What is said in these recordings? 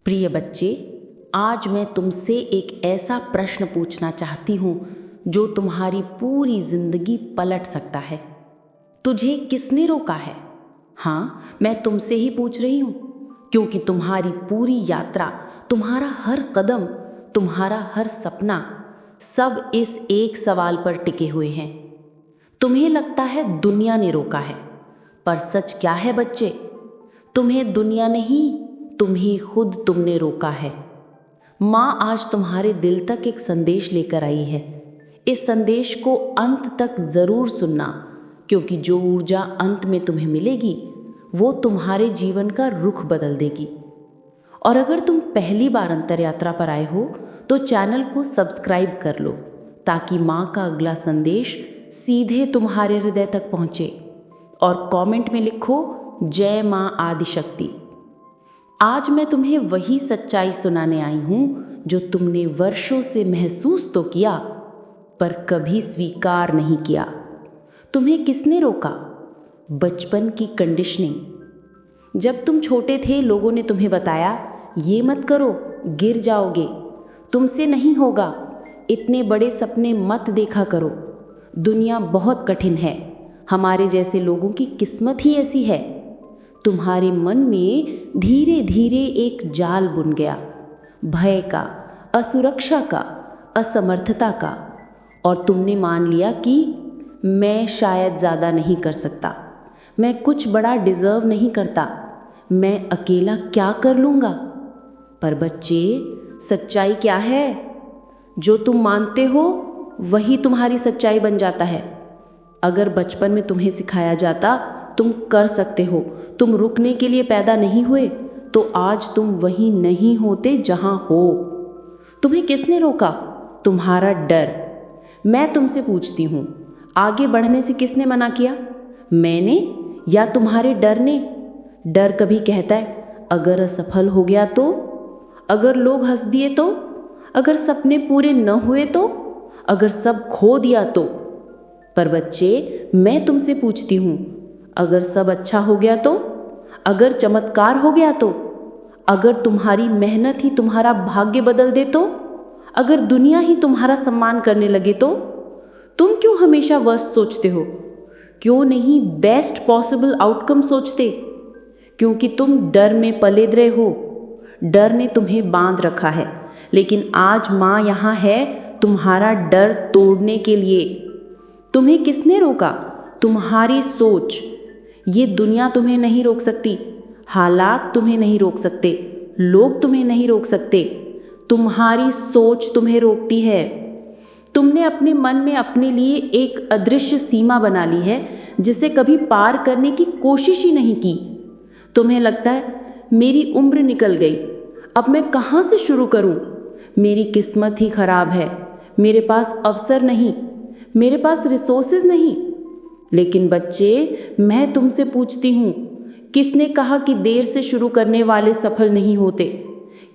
प्रिय बच्चे, आज मैं तुमसे एक ऐसा प्रश्न पूछना चाहती हूँ जो तुम्हारी पूरी जिंदगी पलट सकता है। तुझे किसने रोका है? हाँ, मैं तुमसे ही पूछ रही हूँ, क्योंकि तुम्हारी पूरी यात्रा, तुम्हारा हर कदम, तुम्हारा हर सपना सब इस एक सवाल पर टिके हुए हैं। तुम्हें लगता है दुनिया ने रोका है, पर सच क्या है बच्चे? तुम्हें दुनिया नहीं, तुम्हें खुद तुमने रोका है। माँ आज तुम्हारे दिल तक एक संदेश लेकर आई है। इस संदेश को अंत तक जरूर सुनना, क्योंकि जो ऊर्जा अंत में तुम्हें मिलेगी वो तुम्हारे जीवन का रुख बदल देगी। और अगर तुम पहली बार अंतर यात्रा पर आए हो तो चैनल को सब्सक्राइब कर लो, ताकि माँ का अगला संदेश सीधे तुम्हारे हृदय तक पहुँचे। और कमेंट में लिखो, जय माँ आदिशक्ति। आज मैं तुम्हें वही सच्चाई सुनाने आई हूँ जो तुमने वर्षों से महसूस तो किया, पर कभी स्वीकार नहीं किया। तुम्हें किसने रोका? बचपन की कंडीशनिंग। जब तुम छोटे थे, लोगों ने तुम्हें बताया, ये मत करो, गिर जाओगे, तुमसे नहीं होगा, इतने बड़े सपने मत देखा करो, दुनिया बहुत कठिन है, हमारे जैसे लोगों की किस्मत ही ऐसी है। तुम्हारे मन में धीरे धीरे एक जाल बुन गया, भय का, असुरक्षा का, असमर्थता का। और तुमने मान लिया कि मैं शायद ज़्यादा नहीं कर सकता, मैं कुछ बड़ा डिज़र्व नहीं करता, मैं अकेला क्या कर लूँगा। पर बच्चे, सच्चाई क्या है? जो तुम मानते हो वही तुम्हारी सच्चाई बन जाता है। अगर बचपन में तुम्हें सिखाया जाता तुम कर सकते हो, तुम रुकने के लिए पैदा नहीं हुए, तो आज तुम वहीं नहीं होते जहां हो। तुम्हें किसने रोका? तुम्हारा डर। मैं तुमसे पूछती हूँ, आगे बढ़ने से किसने मना किया? मैंने या तुम्हारे डर ने? डर कभी कहता है, अगर असफल हो गया तो, अगर लोग हंस दिए तो, अगर सपने पूरे न हुए तो, अगर सब खो दिया तो। पर बच्चे, मैं तुमसे पूछती हूँ, अगर सब अच्छा हो गया तो, अगर चमत्कार हो गया तो, अगर तुम्हारी मेहनत ही तुम्हारा भाग्य बदल दे तो, अगर दुनिया ही तुम्हारा सम्मान करने लगे तो? तुम क्यों हमेशा वर्स्ट सोचते हो? क्यों नहीं बेस्ट पॉसिबल आउटकम सोचते? क्योंकि तुम डर में पले रहे हो, डर ने तुम्हें बांध रखा है। लेकिन आज माँ यहाँ है तुम्हारा डर तोड़ने के लिए। तुम्हें किसने रोका? तुम्हारी सोच। ये दुनिया तुम्हें नहीं रोक सकती, हालात तुम्हें नहीं रोक सकते, लोग तुम्हें नहीं रोक सकते, तुम्हारी सोच तुम्हें रोकती है। तुमने अपने मन में अपने लिए एक अदृश्य सीमा बना ली है, जिसे कभी पार करने की कोशिश ही नहीं की। तुम्हें लगता है, मेरी उम्र निकल गई, अब मैं कहाँ से शुरू करूँ? मेरी किस्मत ही खराब है, मेरे पास अवसर नहीं, मेरे पास रिसोर्सेज नहीं। लेकिन बच्चे, मैं तुमसे पूछती हूँ, किसने कहा कि देर से शुरू करने वाले सफल नहीं होते?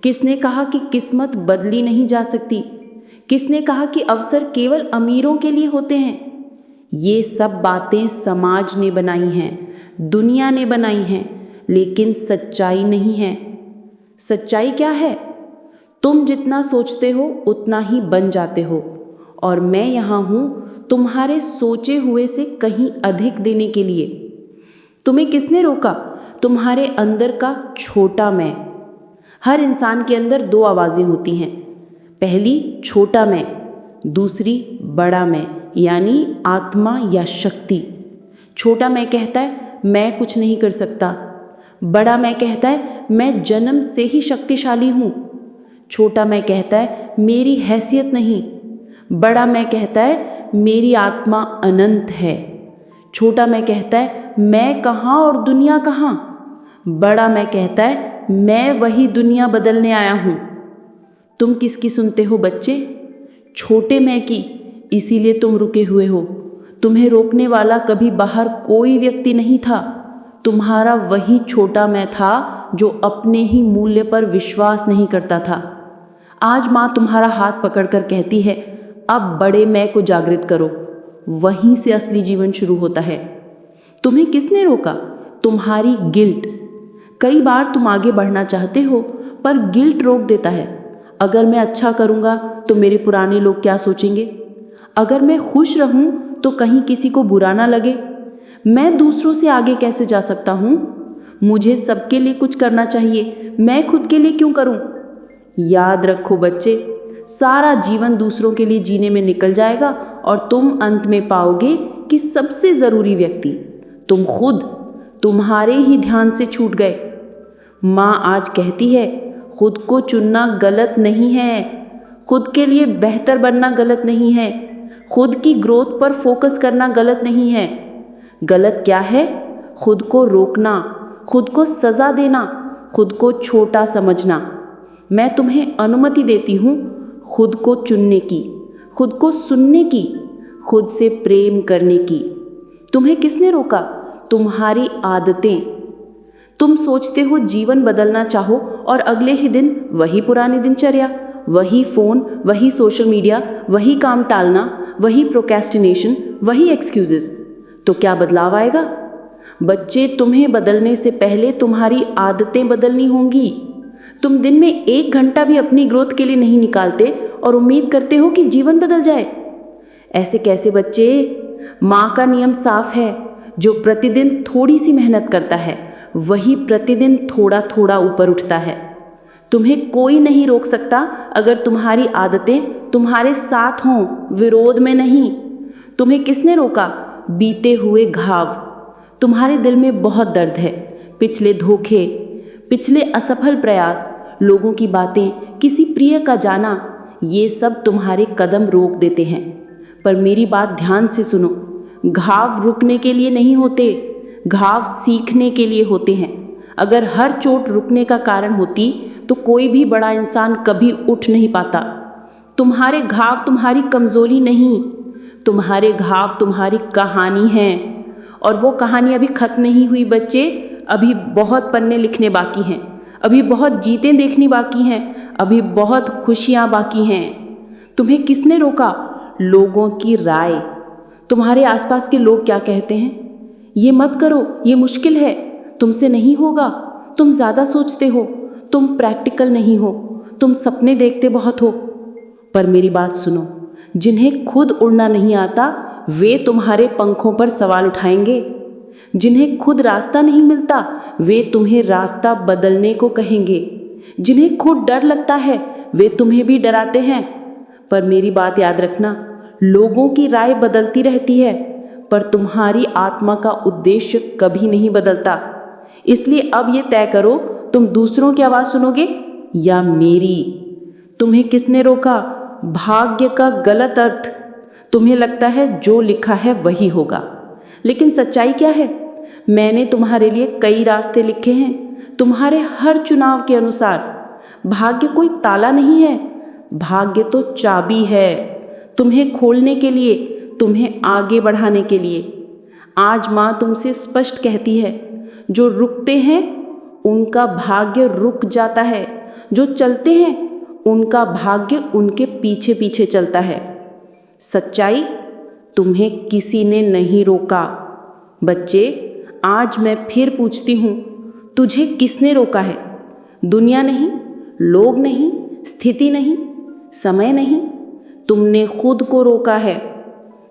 किसने कहा कि किस्मत बदली नहीं जा सकती? किसने कहा कि अवसर केवल अमीरों के लिए होते हैं? ये सब बातें समाज ने बनाई हैं, दुनिया ने बनाई हैं, लेकिन सच्चाई नहीं है। सच्चाई क्या है? तुम जितना सोचते हो उतना ही बन जाते हो। और मैं यहाँ हूँ तुम्हारे सोचे हुए से कहीं अधिक देने के लिए। तुम्हें किसने रोका? तुम्हारे अंदर का छोटा मैं। हर इंसान के अंदर दो आवाज़ें होती हैं, पहली छोटा मैं, दूसरी बड़ा मैं, यानी आत्मा या शक्ति। छोटा मैं कहता है, मैं कुछ नहीं कर सकता। बड़ा मैं कहता है, मैं जन्म से ही शक्तिशाली हूँ। छोटा मैं कहता है, मेरी हैसियत नहीं। बड़ा मैं कहता है, मेरी आत्मा अनंत है। छोटा मैं कहता है, मैं कहाँ और दुनिया कहाँ। बड़ा मैं कहता है, मैं वही दुनिया बदलने आया हूँ। तुम किसकी सुनते हो बच्चे? छोटे मैं की, इसीलिए तुम रुके हुए हो। तुम्हें रोकने वाला कभी बाहर कोई व्यक्ति नहीं था, तुम्हारा वही छोटा मैं था जो अपने ही मूल्य पर विश्वास नहीं करता था। आज माँ तुम्हारा हाथ पकड़कर कहती है, अब बड़े मैं को जागृत करो, वहीं से असली जीवन शुरू होता है। तुम्हें किसने रोका? तुम्हारी गिल्ट। कई बार तुम आगे बढ़ना चाहते हो, पर गिल्ट रोक देता है। अगर मैं अच्छा करूँगा तो मेरे पुराने लोग क्या सोचेंगे? अगर मैं खुश रहूँ तो कहीं किसी को बुरा ना लगे? मैं दूसरों से आगे कैसे जा सकता हूँ? मुझे सबके लिए कुछ करना चाहिए, मैं खुद के लिए क्यों करूँ? याद रखो बच्चे, सारा जीवन दूसरों के लिए जीने में निकल जाएगा और तुम अंत में पाओगे कि सबसे ज़रूरी व्यक्ति तुम खुद तुम्हारे ही ध्यान से छूट गए। माँ आज कहती है, खुद को चुनना गलत नहीं है, खुद के लिए बेहतर बनना गलत नहीं है, खुद की ग्रोथ पर फोकस करना गलत नहीं है। गलत क्या है? खुद को रोकना, खुद को सज़ा देना, खुद को छोटा समझना। मैं तुम्हें अनुमति देती हूँ खुद को चुनने की, खुद को सुनने की, खुद से प्रेम करने की। तुम्हें किसने रोका? तुम्हारी आदतें। तुम सोचते हो जीवन बदलना चाहो और अगले ही दिन वही पुरानी दिनचर्या, वही फ़ोन, वही सोशल मीडिया, वही काम टालना, वही प्रोक्रेस्टिनेशन, वही एक्सक्यूजेस। तो क्या बदलाव आएगा? बच्चे, तुम्हें बदलने से पहले तुम्हारी आदतें बदलनी होंगी। तुम दिन में 1 घंटा भी अपनी ग्रोथ के लिए नहीं निकालते और उम्मीद करते हो कि जीवन बदल जाए। ऐसे कैसे बच्चे? माँ का नियम साफ है, जो प्रतिदिन थोड़ी सी मेहनत करता है वही प्रतिदिन थोड़ा थोड़ा ऊपर उठता है। तुम्हें कोई नहीं रोक सकता अगर तुम्हारी आदतें तुम्हारे साथ हों, विरोध में नहीं। तुम्हें किसने रोका? बीते हुए घाव। तुम्हारे दिल में बहुत दर्द है, पिछले धोखे, पिछले असफल प्रयास, लोगों की बातें, किसी प्रिय का जाना, ये सब तुम्हारे कदम रोक देते हैं। पर मेरी बात ध्यान से सुनो, घाव रुकने के लिए नहीं होते, घाव सीखने के लिए होते हैं। अगर हर चोट रुकने का कारण होती तो कोई भी बड़ा इंसान कभी उठ नहीं पाता। तुम्हारे घाव तुम्हारी कमजोरी नहीं, तुम्हारे घाव तुम्हारी कहानी है। और वो कहानी अभी खत्म नहीं हुई बच्चे, अभी बहुत पन्ने लिखने बाकी हैं, अभी बहुत जीतें देखनी बाकी हैं, अभी बहुत खुशियाँ बाकी हैं। तुम्हें किसने रोका? लोगों की राय। तुम्हारे आसपास के लोग क्या कहते हैं? ये मत करो, ये मुश्किल है, तुमसे नहीं होगा, तुम ज़्यादा सोचते हो, तुम प्रैक्टिकल नहीं हो, तुम सपने देखते बहुत हो। पर मेरी बात सुनो, जिन्हें खुद उड़ना नहीं आता वे तुम्हारे पंखों पर सवाल उठाएंगे। जिन्हें खुद रास्ता नहीं मिलता वे तुम्हें रास्ता बदलने को कहेंगे। जिन्हें खुद डर लगता है वे तुम्हें भी डराते हैं। पर मेरी बात याद रखना, लोगों की राय बदलती रहती है पर तुम्हारी आत्मा का उद्देश्य कभी नहीं बदलता। इसलिए अब ये तय करो, तुम दूसरों की आवाज़ सुनोगे या मेरी? तुम्हें किसने रोका? भाग्य का गलत अर्थ। तुम्हें लगता है जो लिखा है वही होगा, लेकिन सच्चाई क्या है? मैंने तुम्हारे लिए कई रास्ते लिखे हैं, तुम्हारे हर चुनाव के अनुसार। भाग्य कोई ताला नहीं है, भाग्य तो चाबी है, तुम्हें खोलने के लिए, तुम्हें आगे बढ़ाने के लिए। आज माँ तुमसे स्पष्ट कहती है, जो रुकते हैं उनका भाग्य रुक जाता है, जो चलते हैं उनका भाग्य उनके पीछे पीछे चलता है। सच्चाई, तुम्हें किसी ने नहीं रोका। बच्चे, आज मैं फिर पूछती हूँ, तुझे किसने रोका है? दुनिया नहीं, लोग नहीं, स्थिति नहीं, समय नहीं, तुमने खुद को रोका है।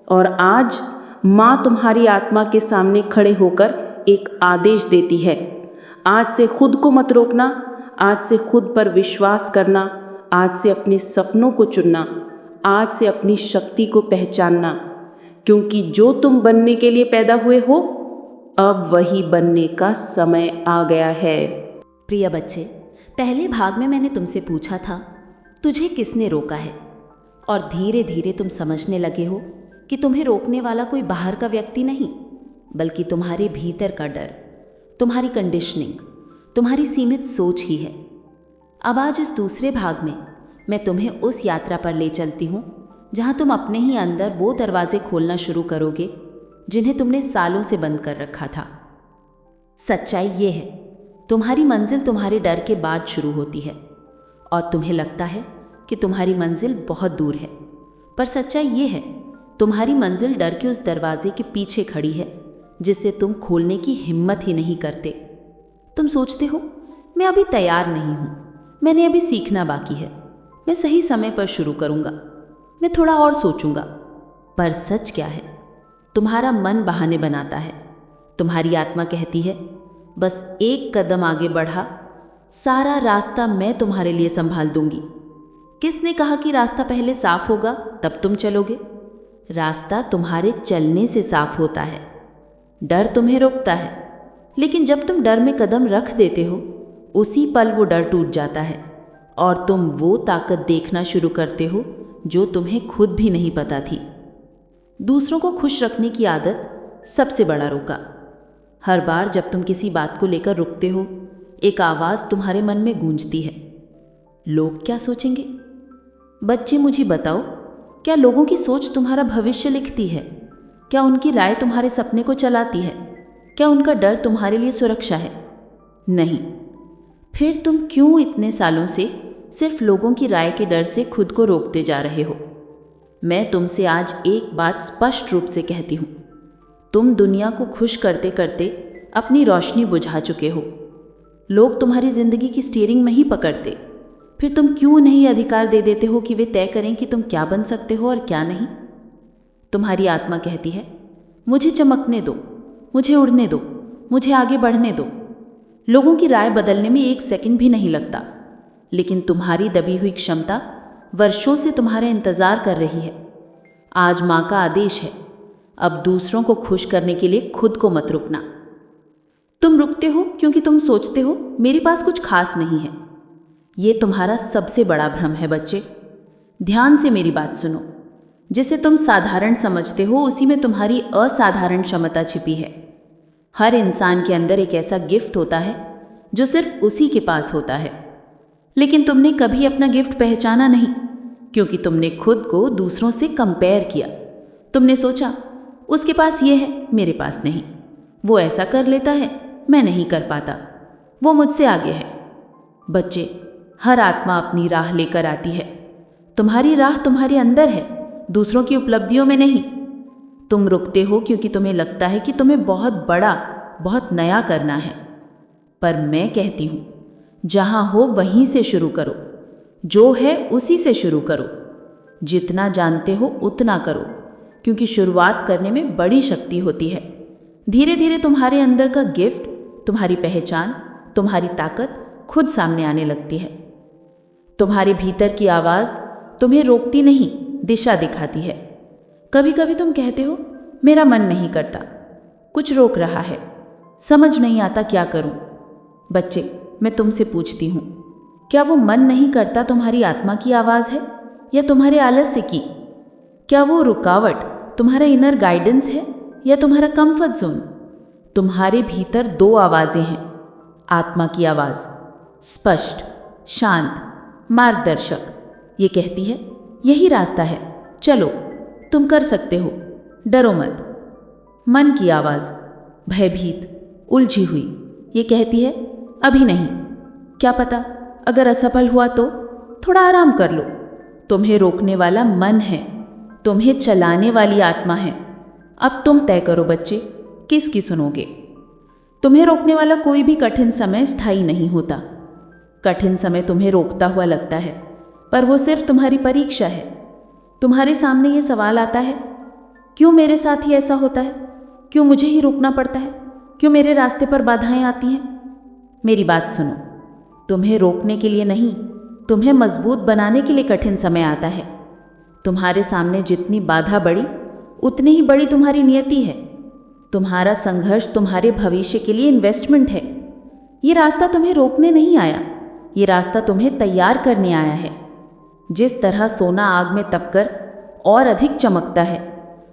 और आज माँ तुम्हारी आत्मा के सामने खड़े होकर एक आदेश देती है, आज से खुद को मत रोकना, आज से खुद पर विश्वास करना, आज से अपने सपनों को चुनना, आज से अपनी शक्ति को पहचानना, क्योंकि जो तुम बनने के लिए पैदा हुए हो अब वही बनने का समय आ गया है। प्रिय बच्चे, पहले भाग में मैंने तुमसे पूछा था तुझे किसने रोका है, और धीरे धीरे तुम समझने लगे हो कि तुम्हें रोकने वाला कोई बाहर का व्यक्ति नहीं, बल्कि तुम्हारे भीतर का डर, तुम्हारी कंडीशनिंग, तुम्हारी सीमित सोच ही है। अब आज इस दूसरे भाग में मैं तुम्हें उस यात्रा पर ले चलती हूँ जहाँ तुम अपने ही अंदर वो दरवाजे खोलना शुरू करोगे जिन्हें तुमने सालों से बंद कर रखा था। सच्चाई ये है, तुम्हारी मंजिल तुम्हारे डर के बाद शुरू होती है और तुम्हें लगता है कि तुम्हारी मंजिल बहुत दूर है, पर सच्चाई ये है तुम्हारी मंजिल डर के उस दरवाजे के पीछे खड़ी है जिसे तुम खोलने की हिम्मत ही नहीं करते। तुम सोचते हो मैं अभी तैयार नहीं हूँ, मैंने अभी सीखना बाकी है। मैं सही समय पर शुरू करूँगा। मैं थोड़ा और सोचूंगा। पर सच क्या है? तुम्हारा मन बहाने बनाता है। तुम्हारी आत्मा कहती है बस एक कदम आगे बढ़ा, सारा रास्ता मैं तुम्हारे लिए संभाल दूंगी। किसने कहा कि रास्ता पहले साफ होगा तब तुम चलोगे? रास्ता तुम्हारे चलने से साफ होता है। डर तुम्हें रोकता है, लेकिन जब तुम डर में कदम रख देते हो, उसी पल वो डर टूट जाता है और तुम वो ताकत देखना शुरू करते हो जो तुम्हें खुद भी नहीं पता थी। दूसरों को खुश रखने की आदत सबसे बड़ा रोका। हर बार जब तुम किसी बात को लेकर रुकते हो, एक आवाज़ तुम्हारे मन में गूंजती है, लोग क्या सोचेंगे? बच्चे मुझे बताओ, क्या लोगों की सोच तुम्हारा भविष्य लिखती है? क्या उनकी राय तुम्हारे सपने को चलाती है? क्या उनका डर तुम्हारे लिए सुरक्षा है? नहीं। फिर तुम क्यों इतने सालों से सिर्फ लोगों की राय के डर से खुद को रोकते जा रहे हो? मैं तुमसे आज एक बात स्पष्ट रूप से कहती हूँ, तुम दुनिया को खुश करते करते अपनी रोशनी बुझा चुके हो। लोग तुम्हारी जिंदगी की स्टीयरिंग नहीं पकड़ते, फिर तुम क्यों नहीं अधिकार दे देते हो कि वे तय करें कि तुम क्या बन सकते हो और क्या नहीं? तुम्हारी आत्मा कहती है मुझे चमकने दो, मुझे उड़ने दो, मुझे आगे बढ़ने दो। लोगों की राय बदलने में एक सेकंड भी नहीं लगता, लेकिन तुम्हारी दबी हुई क्षमता वर्षों से तुम्हारा इंतजार कर रही है। आज माँ का आदेश है, अब दूसरों को खुश करने के लिए खुद को मत रुकना। तुम रुकते हो क्योंकि तुम सोचते हो मेरे पास कुछ खास नहीं है। ये तुम्हारा सबसे बड़ा भ्रम है बच्चे। ध्यान से मेरी बात सुनो। जिसे तुम साधारण समझते हो, उसी में तुम्हारी असाधारण क्षमता छिपी है। हर इंसान के अंदर एक ऐसा गिफ्ट होता है जो सिर्फ उसी के पास होता है, लेकिन तुमने कभी अपना गिफ्ट पहचाना नहीं, क्योंकि तुमने खुद को दूसरों से कंपेयर किया। तुमने सोचा उसके पास ये है, मेरे पास नहीं। वो ऐसा कर लेता है, मैं नहीं कर पाता। वो मुझसे आगे है। बच्चे, हर आत्मा अपनी राह लेकर आती है। तुम्हारी राह तुम्हारे अंदर है, दूसरों की उपलब्धियों में नहीं। तुम रुकते हो क्योंकि तुम्हें लगता है कि तुम्हें बहुत बड़ा, बहुत नया करना है। पर मैं कहती हूँ, जहाँ हो वहीं से शुरू करो। जो है उसी से शुरू करो। जितना जानते हो उतना करो, क्योंकि शुरुआत करने में बड़ी शक्ति होती है। धीरे धीरे तुम्हारे अंदर का गिफ्ट, तुम्हारी पहचान, तुम्हारी ताकत खुद सामने आने लगती है। तुम्हारे भीतर की आवाज़ तुम्हें रोकती नहीं, दिशा दिखाती है। कभी कभी तुम कहते हो मेरा मन नहीं करता, कुछ रोक रहा है, समझ नहीं आता क्या करूं। बच्चे, मैं तुमसे पूछती हूँ, क्या वो मन नहीं करता तुम्हारी आत्मा की आवाज़ है या तुम्हारे आलस्य की? क्या वो रुकावट तुम्हारा इनर गाइडेंस है या तुम्हारा कंफर्ट जोन? तुम्हारे भीतर दो आवाज़ें हैं। आत्मा की आवाज़ स्पष्ट, शांत, मार्गदर्शक, ये कहती है यही रास्ता है, चलो, तुम कर सकते हो, डरो मत। मन की आवाज़ भयभीत, उलझी हुई, ये कहती है अभी नहीं, क्या पता अगर असफल हुआ तो, थोड़ा आराम कर लो। तुम्हें रोकने वाला मन है, तुम्हें चलाने वाली आत्मा है। अब तुम तय करो बच्चे, किसकी सुनोगे? तुम्हें रोकने वाला कोई भी कठिन समय स्थायी नहीं होता। कठिन समय तुम्हें रोकता हुआ लगता है, पर वो सिर्फ तुम्हारी परीक्षा है। तुम्हारे सामने ये सवाल आता है, क्यों मेरे साथ ही ऐसा होता है? क्यों मुझे ही रोकना पड़ता है? क्यों मेरे रास्ते पर बाधाएं आती हैं? मेरी बात सुनो, तुम्हें रोकने के लिए नहीं, तुम्हें मजबूत बनाने के लिए कठिन समय आता है। तुम्हारे सामने जितनी बाधा बढ़ी, उतनी ही बड़ी तुम्हारी नियति है। तुम्हारा संघर्ष तुम्हारे भविष्य के लिए इन्वेस्टमेंट है। ये रास्ता तुम्हें रोकने नहीं आया, ये रास्ता तुम्हें तैयार करने आया है। जिस तरह सोना आग में तपकर और अधिक चमकता है,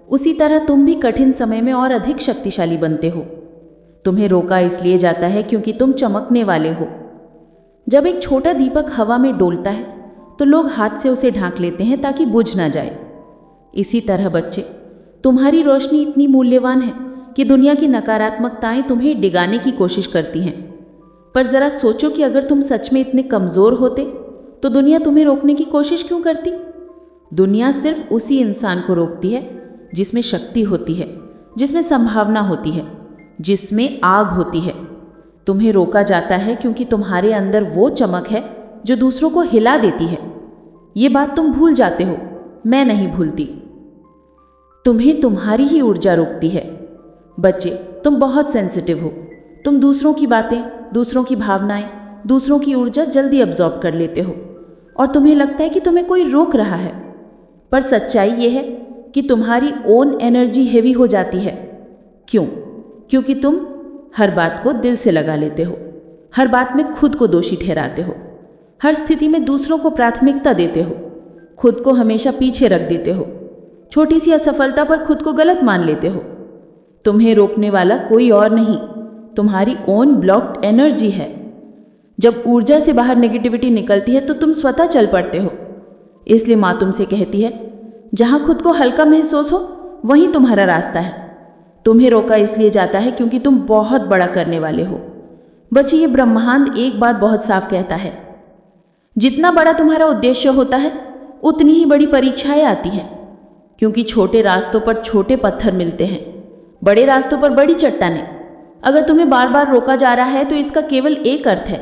उसी तरह तुम भी कठिन समय में और अधिक शक्तिशाली बनते हो। तुम्हें रोका इसलिए जाता है क्योंकि तुम चमकने वाले हो। जब एक छोटा दीपक हवा में डोलता है तो लोग हाथ से उसे ढांक लेते हैं ताकि बुझ ना जाए। इसी तरह बच्चे, तुम्हारी रोशनी इतनी मूल्यवान है कि दुनिया की नकारात्मकताएं तुम्हें डिगाने की कोशिश करती हैं। पर ज़रा सोचो कि अगर तुम सच में इतने कमज़ोर होते तो दुनिया तुम्हें रोकने की कोशिश क्यों करती? दुनिया सिर्फ उसी इंसान को रोकती है जिसमें शक्ति होती है, जिसमें संभावना होती है, जिसमें आग होती है। तुम्हें रोका जाता है क्योंकि तुम्हारे अंदर वो चमक है जो दूसरों को हिला देती है। ये बात तुम भूल जाते हो, मैं नहीं भूलती। तुम्हें तुम्हारी ही ऊर्जा रोकती है। बच्चे, तुम बहुत सेंसिटिव हो। तुम दूसरों की बातें, दूसरों की भावनाएं, दूसरों की ऊर्जा जल्दी अब्जॉर्ब कर लेते हो और तुम्हें लगता है कि तुम्हें कोई रोक रहा है। पर सच्चाई ये है कि तुम्हारी ओन एनर्जी हेवी हो जाती है। क्यों? क्योंकि तुम हर बात को दिल से लगा लेते हो, हर बात में खुद को दोषी ठहराते हो, हर स्थिति में दूसरों को प्राथमिकता देते हो, खुद को हमेशा पीछे रख देते हो, छोटी सी असफलता पर खुद को गलत मान लेते हो। तुम्हें रोकने वाला कोई और नहीं, तुम्हारी ओन ब्लॉक्ड एनर्जी है। जब ऊर्जा से बाहर नेगेटिविटी निकलती है तो तुम स्वतः चल पड़ते हो। इसलिए माँ तुमसे कहती है, जहाँ खुद को हल्का महसूस हो वहीं तुम्हारा रास्ता है। तुम्हें रोका इसलिए जाता है क्योंकि तुम बहुत बड़ा करने वाले हो। बच्चे, ये ब्रह्मांड एक बात बहुत साफ कहता है, जितना बड़ा तुम्हारा उद्देश्य होता है उतनी ही बड़ी परीक्षाएं आती हैं। क्योंकि छोटे रास्तों पर छोटे पत्थर मिलते हैं, बड़े रास्तों पर बड़ी चट्टानें। अगर तुम्हें बार बार रोका जा रहा है तो इसका केवल एक अर्थ है,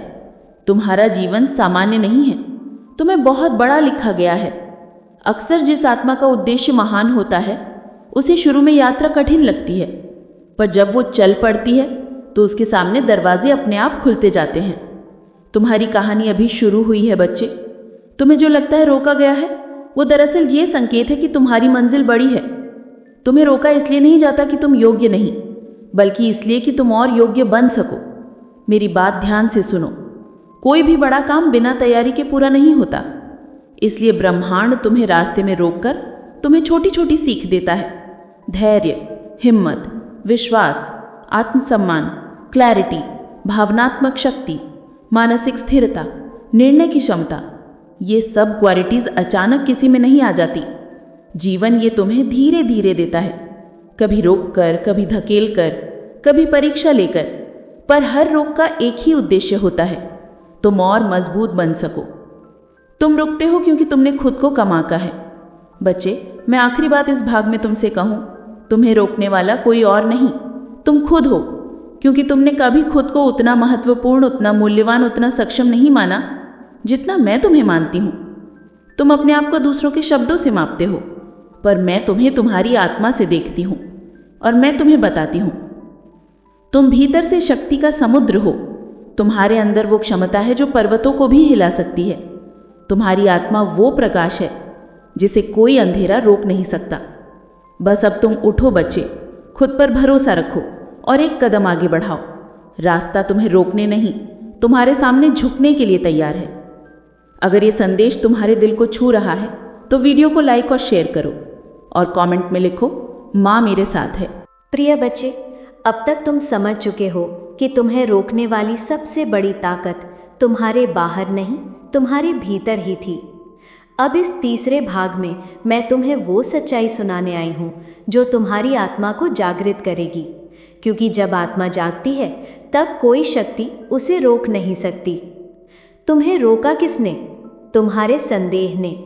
तुम्हारा जीवन सामान्य नहीं है, तुम्हें बहुत बड़ा लिखा गया है। अक्सर जिस आत्मा का उद्देश्य महान होता है उसे शुरू में यात्रा कठिन लगती है, पर जब वो चल पड़ती है तो उसके सामने दरवाजे अपने आप खुलते जाते हैं। तुम्हारी कहानी अभी शुरू हुई है बच्चे। तुम्हें जो लगता है रोका गया है वो दरअसल ये संकेत है कि तुम्हारी मंजिल बड़ी है। तुम्हें रोका इसलिए नहीं जाता कि तुम योग्य नहीं, बल्कि इसलिए कि तुम और योग्य बन सको। मेरी बात ध्यान से सुनो, कोई भी बड़ा काम बिना तैयारी के पूरा नहीं होता। इसलिए ब्रह्मांड तुम्हें रास्ते में रोककर तुम्हें छोटी छोटी सीख देता है। धैर्य, हिम्मत, विश्वास, आत्मसम्मान, क्लैरिटी, भावनात्मक शक्ति, मानसिक स्थिरता, निर्णय की क्षमता, ये सब क्वालिटीज अचानक किसी में नहीं आ जाती। जीवन ये तुम्हें धीरे धीरे देता है, कभी रोक कर, कभी धकेल कर, कभी परीक्षा लेकर, पर हर रोक का एक ही उद्देश्य होता है, तुम और मजबूत बन सको। तुम रुकते हो क्योंकि तुमने खुद को कम आंका है। बच्चे, मैं आखिरी बात इस भाग में तुमसे कहूँ, तुम्हें रोकने वाला कोई और नहीं, तुम खुद हो। क्योंकि तुमने कभी खुद को उतना महत्वपूर्ण, उतना मूल्यवान, उतना सक्षम नहीं माना जितना मैं तुम्हें मानती हूँ। तुम अपने आप को दूसरों के शब्दों से मापते हो, पर मैं तुम्हें तुम्हारी आत्मा से देखती हूँ और मैं तुम्हें बताती हूँ, तुम भीतर से शक्ति का समुद्र हो। तुम्हारे अंदर वो क्षमता है जो पर्वतों को भी हिला सकती है। तुम्हारी आत्मा वो प्रकाश है जिसे कोई अंधेरा रोक नहीं सकता। बस अब तुम उठो बच्चे, खुद पर भरोसा रखो और एक कदम आगे बढ़ाओ। रास्ता तुम्हें रोकने नहीं, तुम्हारे सामने झुकने के लिए तैयार है। अगर ये संदेश तुम्हारे दिल को छू रहा है तो वीडियो को लाइक और शेयर करो और कमेंट में लिखो, माँ मेरे साथ है। प्रिय बच्चे, अब तक तुम समझ चुके हो कि तुम्हें रोकने वाली सबसे बड़ी ताकत तुम्हारे बाहर नहीं, तुम्हारे भीतर ही थी। अब इस तीसरे भाग में मैं तुम्हें वो सच्चाई सुनाने आई हूँ जो तुम्हारी आत्मा को जागृत करेगी। क्योंकि जब आत्मा जागती है तब कोई शक्ति उसे रोक नहीं सकती। तुम्हें रोका किसने? तुम्हारे संदेह ने।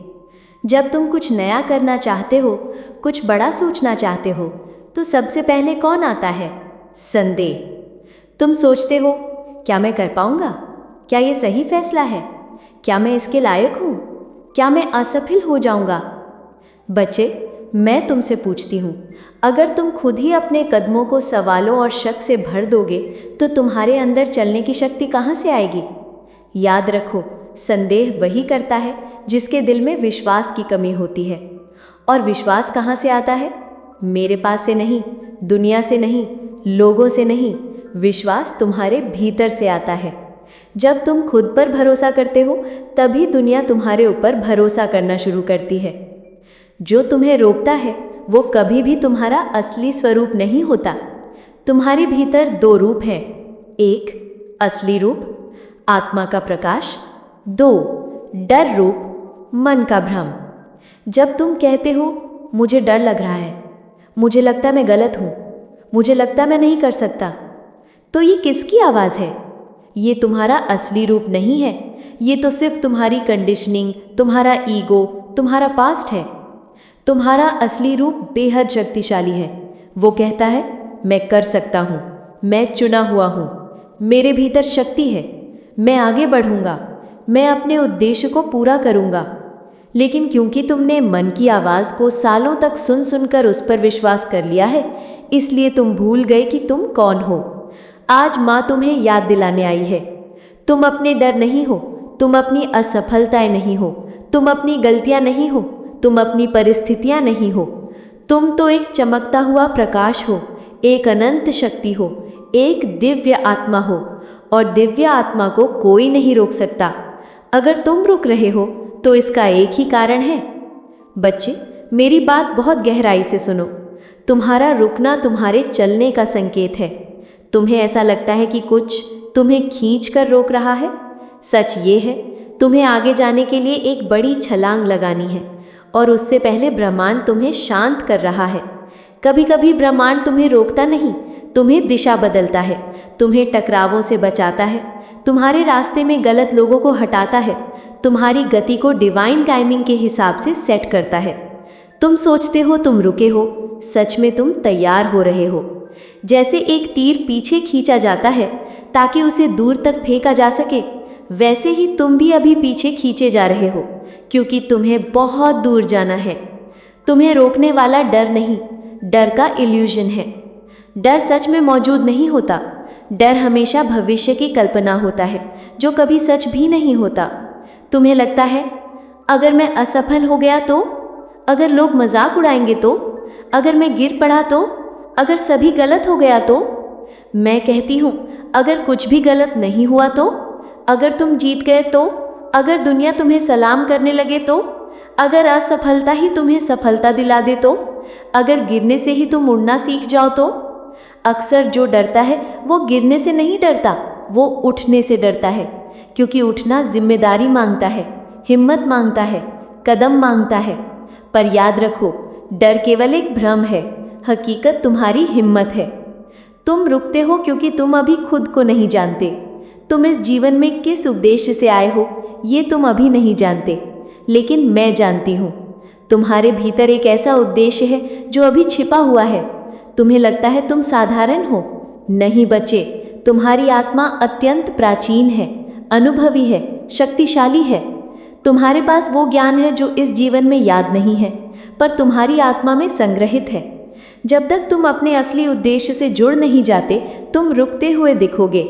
जब तुम कुछ नया करना चाहते हो, कुछ बड़ा सोचना चाहते हो, तो सबसे पहले कौन आता है? संदेह। तुम सोचते हो, क्या मैं कर पाऊंगा? क्या ये सही फैसला है? क्या मैं इसके लायक हूँ? क्या मैं असफल हो जाऊंगा? बच्चे, मैं तुमसे पूछती हूँ, अगर तुम खुद ही अपने कदमों को सवालों और शक से भर दोगे तो तुम्हारे अंदर चलने की शक्ति कहाँ से आएगी? याद रखो, संदेह वही करता है जिसके दिल में विश्वास की कमी होती है। और विश्वास कहाँ से आता है? मेरे पास से नहीं, दुनिया से नहीं, लोगों से नहीं, विश्वास तुम्हारे भीतर से आता है। जब तुम खुद पर भरोसा करते हो तभी दुनिया तुम्हारे ऊपर भरोसा करना शुरू करती है। जो तुम्हें रोकता है वो कभी भी तुम्हारा असली स्वरूप नहीं होता। तुम्हारे भीतर दो रूप हैं, एक असली रूप, आत्मा का प्रकाश, दो डर रूप, मन का भ्रम। जब तुम कहते हो मुझे डर लग रहा है, मुझे लगता मैं गलत हूँ, मुझे लगता मैं नहीं कर सकता, तो ये किसकी आवाज़ है? ये तुम्हारा असली रूप नहीं है। ये तो सिर्फ तुम्हारी कंडीशनिंग, तुम्हारा ईगो, तुम्हारा पास्ट है। तुम्हारा असली रूप बेहद शक्तिशाली है। वो कहता है मैं कर सकता हूँ, मैं चुना हुआ हूँ, मेरे भीतर शक्ति है, मैं आगे बढ़ूँगा, मैं अपने उद्देश्य को पूरा करूँगा। लेकिन क्योंकि तुमने मन की आवाज़ को सालों तक सुन सुनकर उस पर विश्वास कर लिया है, इसलिए तुम भूल गए कि तुम कौन हो। आज माँ तुम्हें याद दिलाने आई है। तुम अपने डर नहीं हो, तुम अपनी असफलताएं नहीं हो, तुम अपनी गलतियां नहीं हो, तुम अपनी परिस्थितियां नहीं हो। तुम तो एक चमकता हुआ प्रकाश हो, एक अनंत शक्ति हो, एक दिव्य आत्मा हो, और दिव्य आत्मा को कोई नहीं रोक सकता। अगर तुम रुक रहे हो तो इसका एक ही कारण है। बच्चे, मेरी बात बहुत गहराई से सुनो। तुम्हारा रुकना तुम्हारे चलने का संकेत है। तुम्हें ऐसा लगता है कि कुछ तुम्हें खींच कर रोक रहा है। सच ये है, तुम्हें आगे जाने के लिए एक बड़ी छलांग लगानी है, और उससे पहले ब्रह्मांड तुम्हें शांत कर रहा है। कभी कभी ब्रह्मांड तुम्हें रोकता नहीं, तुम्हें दिशा बदलता है, तुम्हें टकरावों से बचाता है, तुम्हारे रास्ते में गलत लोगों को हटाता है, तुम्हारी गति को डिवाइन टाइमिंग के हिसाब से सेट करता है। तुम सोचते हो तुम रुके हो, सच में तुम तैयार हो रहे हो। जैसे एक तीर पीछे खींचा जाता है ताकि उसे दूर तक फेंका जा सके, वैसे ही तुम भी अभी पीछे खींचे जा रहे हो, क्योंकि तुम्हें बहुत दूर जाना है। तुम्हें रोकने वाला डर नहीं, डर का इल्यूजन है। डर सच में मौजूद नहीं होता। डर हमेशा भविष्य की कल्पना होता है, जो कभी सच भी नहीं होता। तुम्हें लगता है, अगर मैं असफल हो गया तो, अगर लोग मजाक उड़ाएंगे तो, अगर मैं गिर पड़ा तो, अगर सभी गलत हो गया तो। मैं कहती हूँ, अगर कुछ भी गलत नहीं हुआ तो, अगर तुम जीत गए तो, अगर दुनिया तुम्हें सलाम करने लगे तो, अगर असफलता ही तुम्हें सफलता दिला दे तो, अगर गिरने से ही तुम उड़ना सीख जाओ तो। अक्सर जो डरता है वो गिरने से नहीं डरता, वो उठने से डरता है, क्योंकि उठना जिम्मेदारी मांगता है, हिम्मत मांगता है, कदम मांगता है। पर याद रखो, डर केवल एक भ्रम है, हकीकत तुम्हारी हिम्मत है। तुम रुकते हो क्योंकि तुम अभी खुद को नहीं जानते। तुम इस जीवन में किस उद्देश्य से आए हो ये तुम अभी नहीं जानते, लेकिन मैं जानती हूँ। तुम्हारे भीतर एक ऐसा उद्देश्य है जो अभी छिपा हुआ है। तुम्हें लगता है तुम साधारण हो। नहीं बच्चे, तुम्हारी आत्मा अत्यंत प्राचीन है, अनुभवी है, शक्तिशाली है। तुम्हारे पास वो ज्ञान है जो इस जीवन में याद नहीं है, पर तुम्हारी आत्मा में संग्रहित है। जब तक तुम अपने असली उद्देश्य से जुड़ नहीं जाते, तुम रुकते हुए दिखोगे।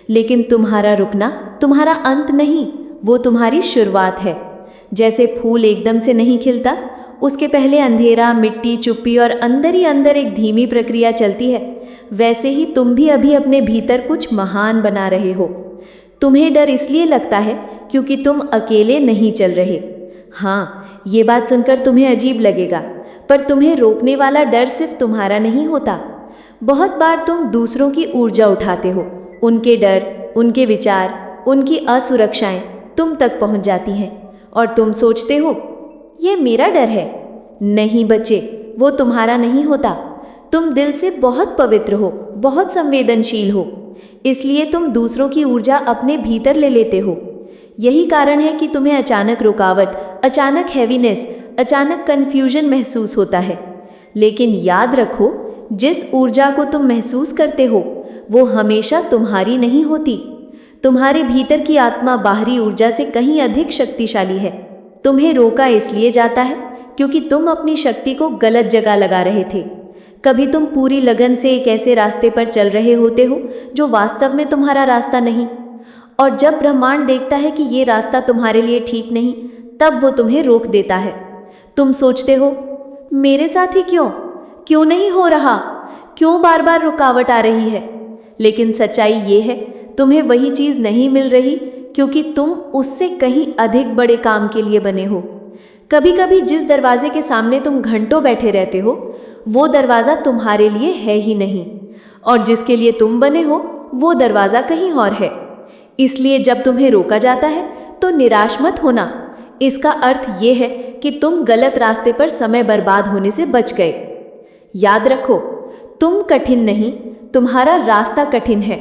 लेकिन तुम्हारा रुकना तुम्हारा अंत नहीं, वो तुम्हारी शुरुआत है। जैसे फूल एकदम से नहीं खिलता, उसके पहले अंधेरा, मिट्टी, चुप्पी और अंदर ही अंदर एक धीमी प्रक्रिया चलती है, वैसे ही तुम भी अभी अपने भीतर कुछ महान बना रहे हो। तुम्हें डर इसलिए लगता है क्योंकि तुम अकेले नहीं चल रहे। हाँ, ये बात सुनकर तुम्हें अजीब लगेगा, पर तुम्हें रोकने वाला डर सिर्फ तुम्हारा नहीं होता। बहुत बार तुम दूसरों की ऊर्जा उठाते हो, उनके डर, उनके विचार, उनकी असुरक्षाएं तुम तक पहुंच जाती हैं, और तुम सोचते हो ये मेरा डर है। नहीं बच्चे, वो तुम्हारा नहीं होता। तुम दिल से बहुत पवित्र हो, बहुत संवेदनशील हो, इसलिए तुम दूसरों की ऊर्जा अपने भीतर ले लेते हो। यही कारण है कि तुम्हें अचानक रुकावट, अचानक हैवीनेस, अचानक कन्फ्यूजन महसूस होता है। लेकिन याद रखो, जिस ऊर्जा को तुम महसूस करते हो वो हमेशा तुम्हारी नहीं होती। तुम्हारे भीतर की आत्मा बाहरी ऊर्जा से कहीं अधिक शक्तिशाली है। तुम्हें रोका इसलिए जाता है क्योंकि तुम अपनी शक्ति को गलत जगह लगा रहे थे। कभी तुम पूरी लगन से एक ऐसे रास्ते पर चल रहे होते हो जो वास्तव में तुम्हारा रास्ता नहीं, और जब ब्रह्मांड देखता है कि ये रास्ता तुम्हारे लिए ठीक नहीं, तब वो तुम्हें रोक देता है। तुम सोचते हो, मेरे साथ ही क्यों नहीं हो रहा, क्यों बार बार रुकावट आ रही है। लेकिन सच्चाई ये है, तुम्हें वही चीज़ नहीं मिल रही क्योंकि तुम उससे कहीं अधिक बड़े काम के लिए बने हो। कभी कभी जिस दरवाजे के सामने तुम घंटों बैठे रहते हो, वो दरवाज़ा तुम्हारे लिए है ही नहीं, और जिसके लिए तुम बने हो वो दरवाज़ा कहीं और है। इसलिए जब तुम्हें रोका जाता है तो निराश मत होना। इसका अर्थ ये है कि तुम गलत रास्ते पर समय बर्बाद होने से बच गए। याद रखो, तुम कठिन नहीं, तुम्हारा रास्ता कठिन है।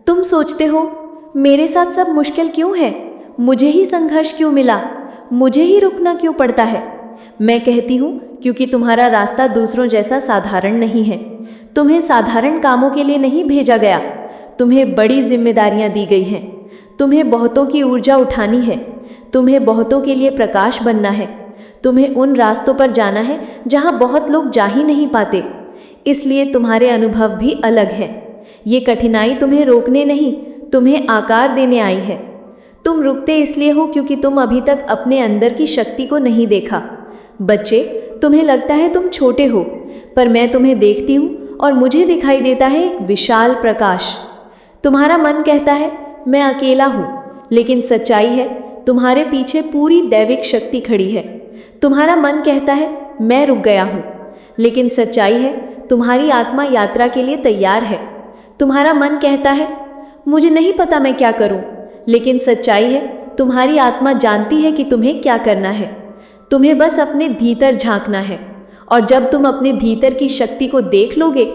तुम सोचते हो, मेरे साथ सब मुश्किल क्यों है, मुझे ही संघर्ष क्यों मिला, मुझे ही रुकना क्यों पड़ता है। मैं कहती हूँ क्योंकि तुम्हारा रास्ता दूसरों जैसा साधारण नहीं है। तुम्हें साधारण कामों के लिए नहीं भेजा गया, तुम्हें बड़ी जिम्मेदारियां दी गई हैं। तुम्हें बहुतों की ऊर्जा उठानी है, तुम्हें बहुतों के लिए प्रकाश बनना है, तुम्हें उन रास्तों पर जाना है जहां बहुत लोग जा ही नहीं पाते। इसलिए तुम्हारे अनुभव भी अलग हैं। ये कठिनाई तुम्हें रोकने नहीं, तुम्हें आकार देने आई है। तुम रुकते इसलिए हो क्योंकि तुम अभी तक अपने अंदर की शक्ति को नहीं देखा। बच्चे, तुम्हें लगता है तुम छोटे हो, पर मैं तुम्हें देखती हूँ और मुझे दिखाई देता है एक विशाल प्रकाश। तुम्हारा मन कहता है मैं अकेला हूँ, लेकिन सच्चाई है तुम्हारे पीछे पूरी दैविक शक्ति खड़ी है। तुम्हारा मन कहता है मैं रुक गया हूँ, लेकिन सच्चाई है तुम्हारी आत्मा यात्रा के लिए तैयार है। तुम्हारा मन कहता है मुझे नहीं पता मैं क्या करूं, लेकिन सच्चाई है तुम्हारी आत्मा जानती है कि तुम्हें क्या करना है। तुम्हें बस अपने भीतर झांकना है, और जब तुम अपने भीतर की शक्ति को देख लोगे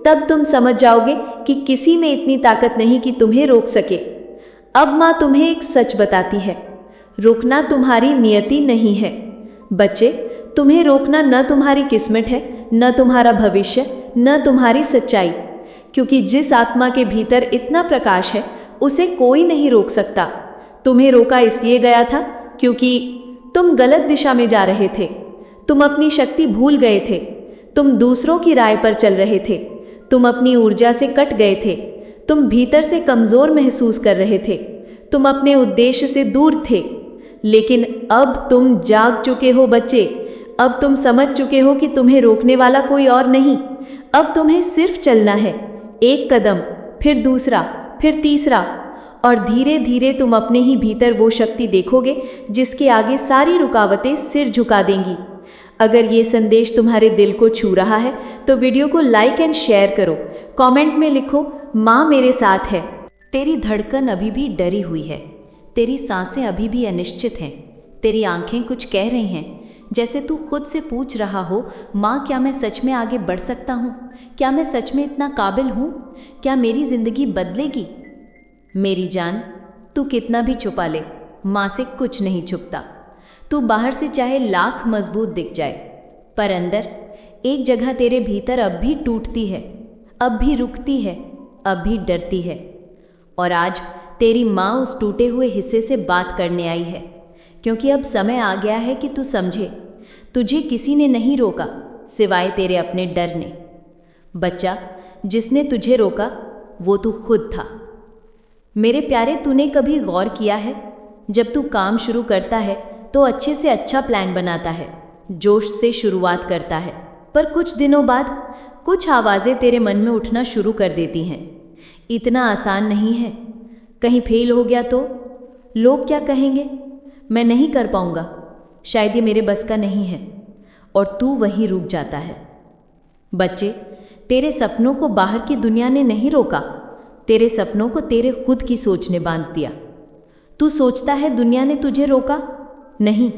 तब तुम समझ जाओगे कि किसी में इतनी ताकत नहीं कि तुम्हें रोक सके। अब माँ तुम्हें एक सच बताती है, रोकना तुम्हारी नियति नहीं है। बच्चे, तुम्हें रोकना न तुम्हारी किस्मत है, न तुम्हारा भविष्य, न तुम्हारी सच्चाई, क्योंकि जिस आत्मा के भीतर इतना प्रकाश है उसे कोई नहीं रोक सकता। तुम्हें रोका इसलिए गया था क्योंकि तुम गलत दिशा में जा रहे थे, तुम अपनी शक्ति भूल गए थे, तुम दूसरों की राय पर चल रहे थे, तुम अपनी ऊर्जा से कट गए थे, तुम भीतर से कमज़ोर महसूस कर रहे थे, तुम अपने उद्देश्य से दूर थे। लेकिन अब तुम जाग चुके हो बच्चे, अब तुम समझ चुके हो कि तुम्हें रोकने वाला कोई और नहीं। अब तुम्हें सिर्फ चलना है, एक कदम, फिर दूसरा, फिर तीसरा, और धीरे धीरे तुम अपने ही भीतर वो शक्ति देखोगे जिसके आगे सारी रुकावटें सिर झुका देंगी। अगर ये संदेश तुम्हारे दिल को छू रहा है तो वीडियो को लाइक एंड शेयर करो, कमेंट में लिखो माँ मेरे साथ है। तेरी धड़कन अभी भी डरी हुई है, तेरी सांसें अभी भी अनिश्चित हैं, तेरी आंखें कुछ कह रही हैं, जैसे तू खुद से पूछ रहा हो माँ क्या मैं सच में आगे बढ़ सकता हूँ? क्या मैं सच में इतना काबिल हूँ? क्या मेरी ज़िंदगी बदलेगी? मेरी जान, तू कितना भी छुपा ले, माँ से कुछ नहीं छुपता। तू बाहर से चाहे लाख मजबूत दिख जाए, पर अंदर एक जगह तेरे भीतर अब भी टूटती है, अब भी रुकती है, अब भी डरती है। और आज तेरी माँ उस टूटे हुए हिस्से से बात करने आई है, क्योंकि अब समय आ गया है कि तू समझे, तुझे किसी ने नहीं रोका सिवाय तेरे अपने डर ने। बच्चा, जिसने तुझे रोका वो तू खुद था। मेरे प्यारे, तूने कभी गौर किया है, जब तू काम शुरू करता है तो अच्छे से अच्छा प्लान बनाता है, जोश से शुरुआत करता है, पर कुछ दिनों बाद कुछ आवाज़ें तेरे मन में उठना शुरू कर देती हैं। इतना आसान नहीं है, कहीं फेल हो गया तो लोग क्या कहेंगे, मैं नहीं कर पाऊंगा, शायद ये मेरे बस का नहीं है, और तू वहीं रुक जाता है। बच्चे, तेरे सपनों को बाहर की दुनिया ने नहीं रोका, तेरे सपनों को तेरे खुद की सोच ने बांध दिया। तू सोचता है दुनिया ने तुझे रोका? नहीं,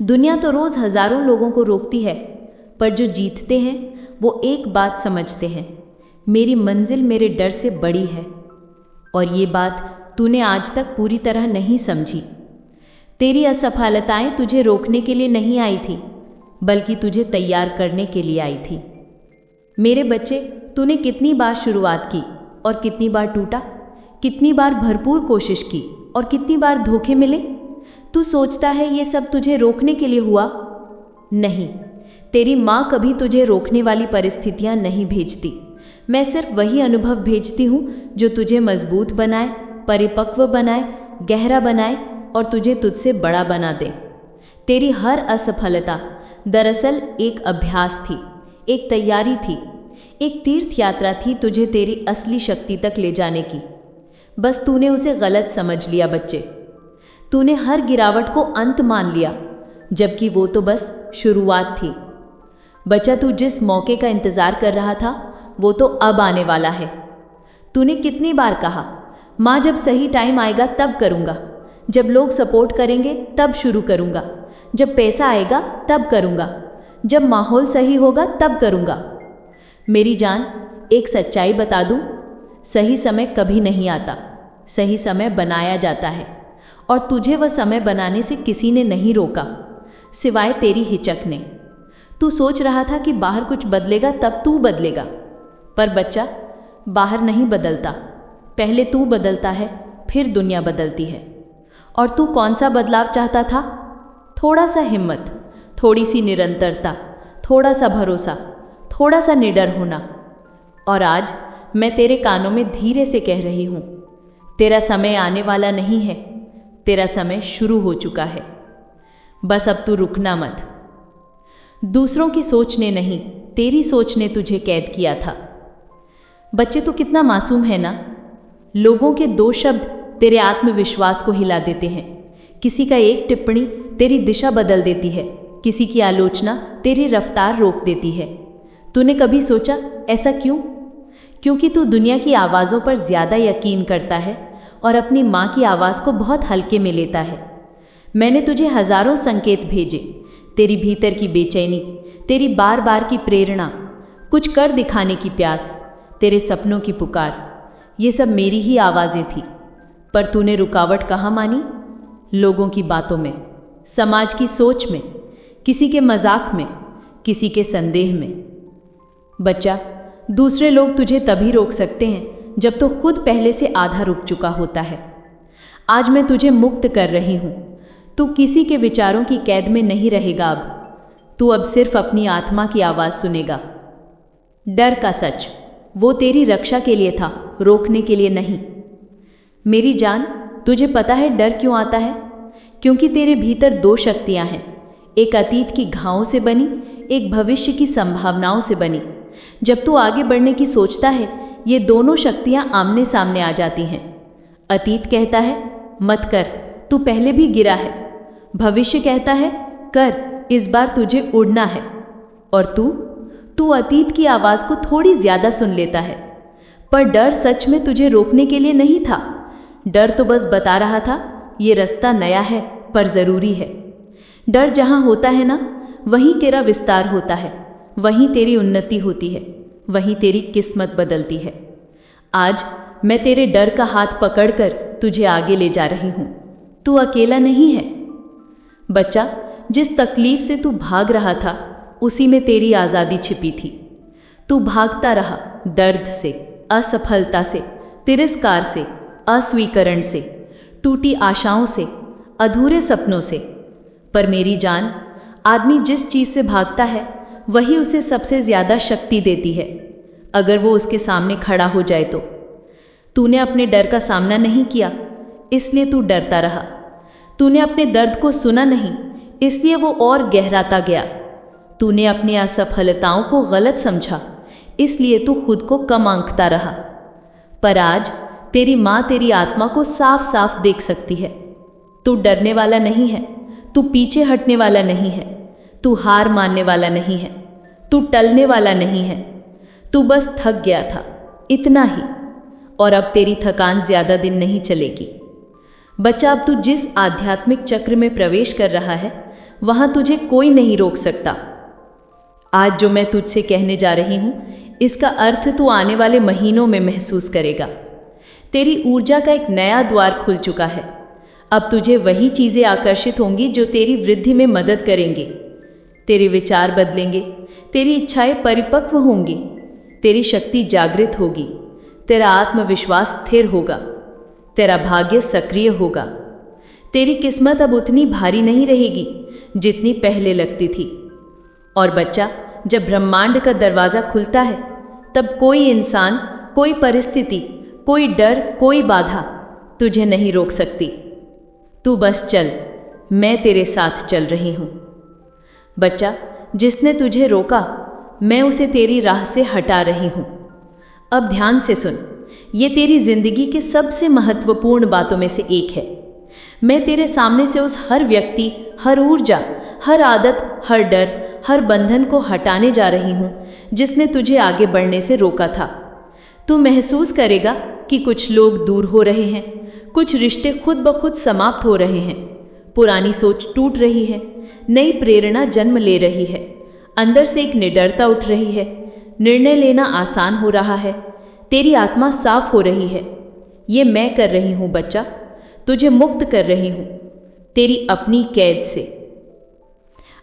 दुनिया तो रोज़ हज़ारों लोगों को रोकती है, पर जो जीतते हैं वो एक बात समझते हैं, मेरी मंजिल मेरे डर से बड़ी है। और ये बात तूने आज तक पूरी तरह नहीं समझी। तेरी असफलताएं तुझे रोकने के लिए नहीं आई थी, बल्कि तुझे तैयार करने के लिए आई थी। मेरे बच्चे, तूने कितनी बार शुरुआत की और कितनी बार टूटा, कितनी बार भरपूर कोशिश की और कितनी बार धोखे मिले। तू सोचता है ये सब तुझे रोकने के लिए हुआ? नहीं, तेरी माँ कभी तुझे रोकने वाली परिस्थितियाँ नहीं भेजती। मैं सिर्फ वही अनुभव भेजती हूँ जो तुझे मजबूत बनाए, परिपक्व बनाए, गहरा बनाए और तुझे तुझसे बड़ा बना दे। तेरी हर असफलता दरअसल एक अभ्यास थी, एक तैयारी थी, एक तीर्थ यात्रा थी तुझे तेरी असली शक्ति तक ले जाने की। बस तूने उसे गलत समझ लिया बच्चे। तूने हर गिरावट को अंत मान लिया, जबकि वो तो बस शुरुआत थी। बच्चा, तू जिस मौके का इंतज़ार कर रहा था वो तो अब आने वाला है। तूने कितनी बार कहा, माँ जब सही टाइम आएगा तब करूँगा, जब लोग सपोर्ट करेंगे तब शुरू करूँगा, जब पैसा आएगा तब करूँगा, जब माहौल सही होगा तब करूँगा। मेरी जान, एक सच्चाई बता दूँ, सही समय कभी नहीं आता, सही समय बनाया जाता है, और तुझे वह समय बनाने से किसी ने नहीं रोका सिवाय तेरी हिचक ने। तू सोच रहा था कि बाहर कुछ बदलेगा तब तू बदलेगा, पर बच्चा, बाहर नहीं बदलता, पहले तू बदलता है, फिर दुनिया बदलती है। और तू कौन सा बदलाव चाहता था? थोड़ा सा हिम्मत, थोड़ी सी निरंतरता, थोड़ा सा भरोसा, थोड़ा सा निडर होना। और आज मैं तेरे कानों में धीरे से कह रही हूँ, तेरा समय आने वाला नहीं है, तेरा समय शुरू हो चुका है। बस अब तू रुकना मत। दूसरों की सोच ने नहीं, तेरी सोच ने तुझे कैद किया था। बच्चे, तू कितना मासूम है ना। लोगों के 2 शब्द तेरे आत्मविश्वास को हिला देते हैं। किसी का एक टिप्पणी तेरी दिशा बदल देती है, किसी की आलोचना तेरी रफ्तार रोक देती है। तूने कभी सोचा ऐसा क्यों? क्योंकि तू दुनिया की आवाज़ों पर ज़्यादा यकीन करता है और अपनी माँ की आवाज़ को बहुत हल्के में लेता है। मैंने तुझे हज़ारों संकेत भेजे, तेरी भीतर की बेचैनी, तेरी बार बार की प्रेरणा, कुछ कर दिखाने की प्यास, तेरे सपनों की पुकार, ये सब मेरी ही आवाज़ें थी। पर तूने रुकावट कहाँ मानी? लोगों की बातों में, समाज की सोच में, किसी के मजाक में, किसी के संदेह में। बच्चा, दूसरे लोग तुझे तभी रोक सकते हैं जब तो खुद पहले से आधा रुक चुका होता है। आज मैं तुझे मुक्त कर रही हूँ। तू किसी के विचारों की कैद में नहीं रहेगा। अब तू अब सिर्फ अपनी आत्मा की आवाज़ सुनेगा। डर का सच, वो तेरी रक्षा के लिए था, रोकने के लिए नहीं। मेरी जान, तुझे पता है डर क्यों आता है? क्योंकि तेरे भीतर 2 शक्तियां हैं, एक अतीत की घावों से बनी, एक भविष्य की संभावनाओं से बनी। जब तू आगे बढ़ने की सोचता है, ये दोनों शक्तियां आमने सामने आ जाती हैं। अतीत कहता है मत कर, तू पहले भी गिरा है। भविष्य कहता है कर, इस बार तुझे उड़ना है। और तू अतीत की आवाज़ को थोड़ी ज़्यादा सुन लेता है। पर डर सच में तुझे रोकने के लिए नहीं था। डर तो बस बता रहा था ये रास्ता नया है पर ज़रूरी है। डर जहाँ होता है ना, वहीं तेरा विस्तार होता है, वहीं तेरी उन्नति होती है, वहीं तेरी किस्मत बदलती है। आज मैं तेरे डर का हाथ पकड़कर तुझे आगे ले जा रही हूँ। तू अकेला नहीं है। बच्चा, जिस तकलीफ से तू भाग रहा था, उसी में तेरी आज़ादी छिपी थी। तू भागता रहा दर्द से, असफलता से, तिरस्कार से, अस्वीकरण से, टूटी आशाओं से, अधूरे सपनों से। पर मेरी जान, आदमी जिस चीज़ से भागता है वही उसे सबसे ज़्यादा शक्ति देती है, अगर वो उसके सामने खड़ा हो जाए तो। तूने अपने डर का सामना नहीं किया, इसलिए तू डरता रहा। तूने अपने दर्द को सुना नहीं, इसलिए वो और गहराता गया। तूने अपनी असफलताओं को गलत समझा, इसलिए तू खुद को कम आंकता रहा। पर आज तेरी माँ तेरी आत्मा को साफ साफ देख सकती है। तू डरने वाला नहीं है, तू पीछे हटने वाला नहीं है, तू हार मानने वाला नहीं है, तू टलने वाला नहीं है। तू बस थक गया था, इतना ही। और अब तेरी थकान ज़्यादा दिन नहीं चलेगी। बच्चा, अब तू जिस आध्यात्मिक चक्र में प्रवेश कर रहा है, वहाँ तुझे कोई नहीं रोक सकता। आज जो मैं तुझसे कहने जा रही हूँ, इसका अर्थ तू आने वाले महीनों में महसूस करेगा। तेरी ऊर्जा का एक नया द्वार खुल चुका है। अब तुझे वही चीज़ें आकर्षित होंगी जो तेरी वृद्धि में मदद करेंगे। तेरे विचार बदलेंगे, तेरी इच्छाएं परिपक्व होंगी, तेरी शक्ति जागृत होगी, तेरा आत्मविश्वास स्थिर होगा, तेरा भाग्य सक्रिय होगा। तेरी किस्मत अब उतनी भारी नहीं रहेगी जितनी पहले लगती थी। और बच्चा, जब ब्रह्मांड का दरवाज़ा खुलता है, तब कोई इंसान, कोई परिस्थिति, कोई डर, कोई बाधा तुझे नहीं रोक सकती। तू बस चल, मैं तेरे साथ चल रही हूँ। बच्चा, जिसने तुझे रोका, मैं उसे तेरी राह से हटा रही हूँ। अब ध्यान से सुन, ये तेरी जिंदगी के सबसे महत्वपूर्ण बातों में से एक है। मैं तेरे सामने से उस हर व्यक्ति, हर ऊर्जा, हर आदत, हर डर, हर बंधन को हटाने जा रही हूँ जिसने तुझे आगे बढ़ने से रोका था। तू महसूस करेगा कि कुछ लोग दूर हो रहे हैं, कुछ रिश्ते खुद ब खुद समाप्त हो रहे हैं, पुरानी सोच टूट रही है, नई प्रेरणा जन्म ले रही है, अंदर से एक निडरता उठ रही है, निर्णय लेना आसान हो रहा है, तेरी आत्मा साफ हो रही है। ये मैं कर रही हूँ बच्चा, तुझे मुक्त कर रही हूँ तेरी अपनी कैद से।